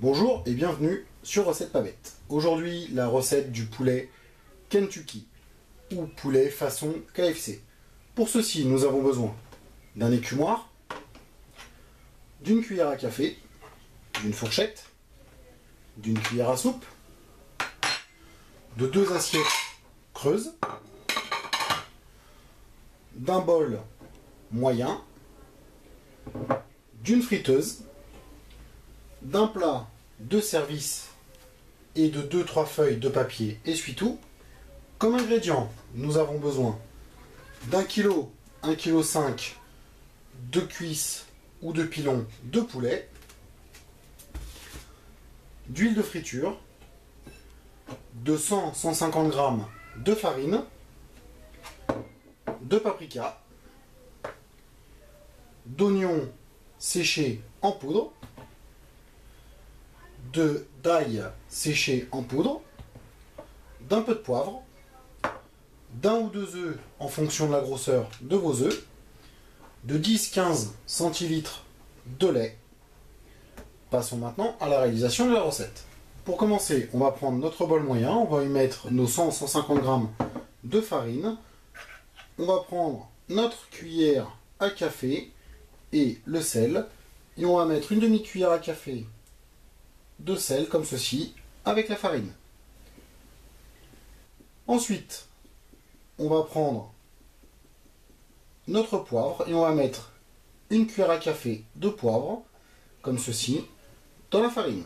Bonjour et bienvenue sur Recette Pas Bête. Aujourd'hui, la recette du poulet Kentucky ou poulet façon KFC. Pour ceci, nous avons besoin d'un écumoire, d'une cuillère à café, d'une fourchette, d'une cuillère à soupe, de 2 assiettes creuses, d'un bol moyen, d'une friteuse, d'un plat de service et de 2-3 feuilles de papier essuie-tout. Comme ingrédients, nous avons besoin d'un kilo, 1,5 kg de cuisses ou de pilons de poulet, d'huile de friture, de 100-150 g de farine, de paprika, d'oignons séchés en poudre, d'ail séché en poudre, d'un peu de poivre, d'un ou 2 œufs en fonction de la grosseur de vos œufs, de 10-15 centilitres de lait. Passons maintenant à la réalisation de la recette. Pour commencer, on va prendre notre bol moyen, on va y mettre nos 100-150 g de farine, on va prendre notre cuillère à café et le sel, et on va mettre une demi-cuillère à café de sel comme ceci avec la farine. Ensuite, on va prendre notre poivre et on va mettre une cuillère à café de poivre comme ceci dans la farine.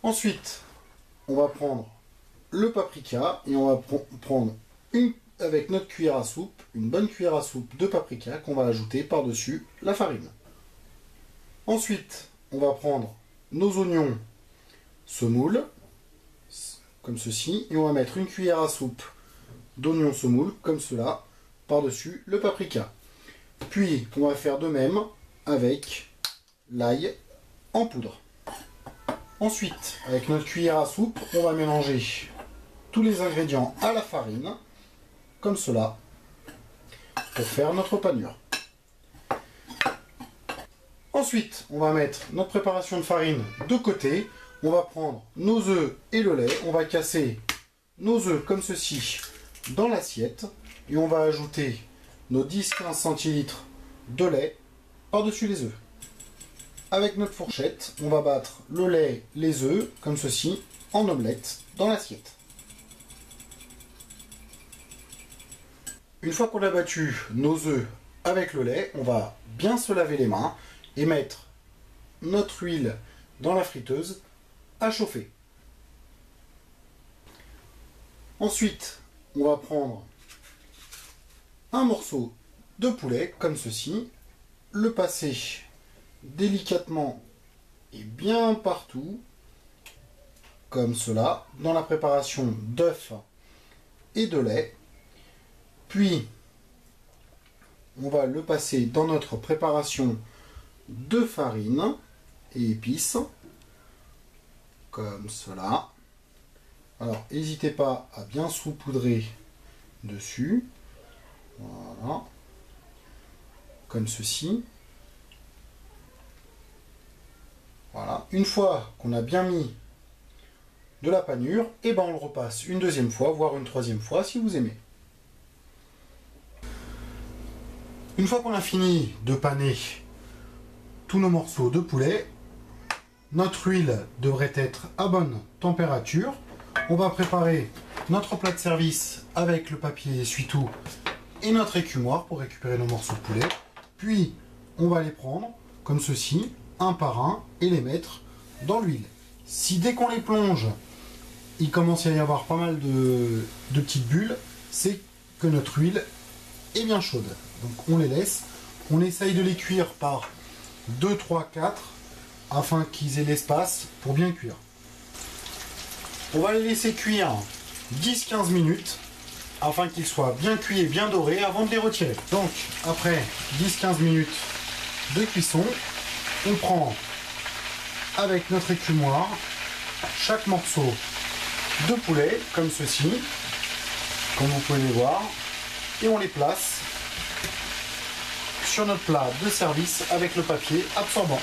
Ensuite, on va prendre le paprika et on va prendre avec notre cuillère à soupe, une bonne cuillère à soupe de paprika qu'on va ajouter par-dessus la farine. Ensuite, on va prendre nos oignons semoule, comme ceci, et on va mettre une cuillère à soupe d'oignons semoule, comme cela, par-dessus le paprika. Puis, on va faire de même avec l'ail en poudre. Ensuite, avec notre cuillère à soupe, on va mélanger tous les ingrédients à la farine, comme cela, pour faire notre panure. Ensuite, on va mettre notre préparation de farine de côté. On va prendre nos œufs et le lait, on va casser nos œufs comme ceci dans l'assiette et on va ajouter nos 10-15 centilitres de lait par-dessus les œufs. Avec notre fourchette, on va battre le lait, les œufs comme ceci en omelette dans l'assiette. Une fois qu'on a battu nos œufs avec le lait, on va bien se laver les mains et mettre notre huile dans la friteuse à chauffer. Ensuite, on va prendre un morceau de poulet comme ceci, le passer délicatement et bien partout, comme cela, dans la préparation d'œufs et de lait. Puis, on va le passer dans notre préparation de farine et épices, comme cela. Alors, n'hésitez pas à bien saupoudrer dessus. Voilà. Comme ceci. Voilà. Une fois qu'on a bien mis de la panure, et ben on le repasse une deuxième fois, voire une troisième fois si vous aimez. Une fois qu'on a fini de paner tous nos morceaux de poulet, notre huile devrait être à bonne température. On va préparer notre plat de service avec le papier essuie-tout et notre écumoire pour récupérer nos morceaux de poulet. Puis, on va les prendre comme ceci, un par un, et les mettre dans l'huile. Si dès qu'on les plonge, il commence à y avoir pas mal de petites bulles, c'est que notre huile est bien chaude. Donc on les laisse, on essaye de les cuire par 2, 3, 4 afin qu'ils aient l'espace pour bien cuire. On va les laisser cuire 10-15 minutes afin qu'ils soient bien cuits et bien dorés avant de les retirer. Donc après 10-15 minutes de cuisson, on prend avec notre écumoire chaque morceau de poulet comme ceci, comme vous pouvez les voir, et on les place sur notre plat de service avec le papier absorbant.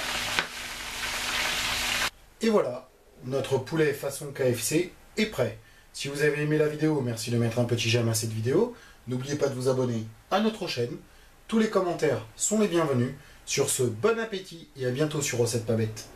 Et voilà, notre poulet façon KFC est prêt. Si vous avez aimé la vidéo, merci de mettre un petit j'aime à cette vidéo. N'oubliez pas de vous abonner à notre chaîne. Tous les commentaires sont les bienvenus. Sur ce, bon appétit et à bientôt sur Recette Pas Bête.